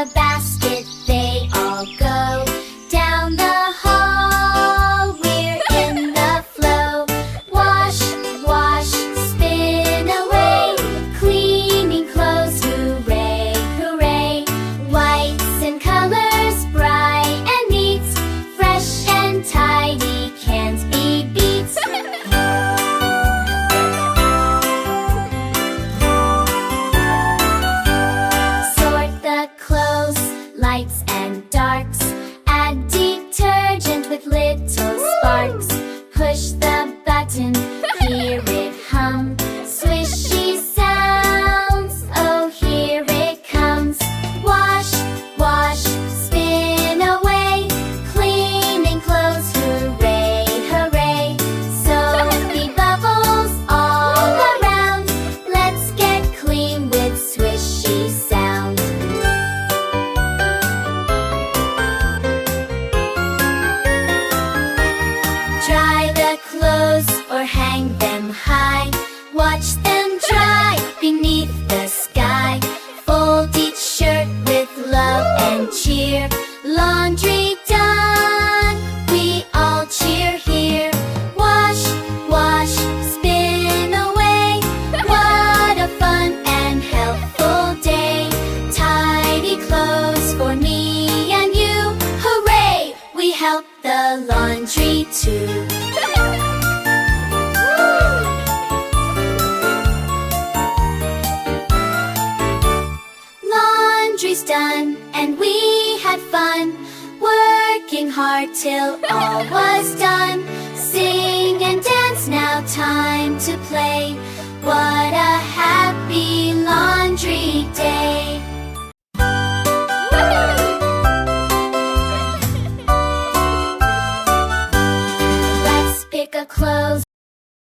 the basket they all go. Down the hall, we're in the flow. Wash, wash, spin away. Cleaning clothes, hooray, hooray. Whites and colors, bright and neat. Fresh and tidy, can't be beat. Sort the clothes, lights and darks. Add detergent with little sparks. Push the button, hear it hum. Swishy sounds, oh here it comes. Wash, wash, spin away. Cleaning clothes, hooray, hooray. Soapy bubbles all around. Let's get clean with swishy sound. Dry the clothes or hang them high. Watch them dry beneath the sky. Fold each shirt with love and cheer. Laundry done, we all cheer here. Wash, wash, spin away. What a fun and helpful day. Tidy clothes for me and you. Hooray! We help the laundry too. Laundry's done and we had fun, working hard till all was done.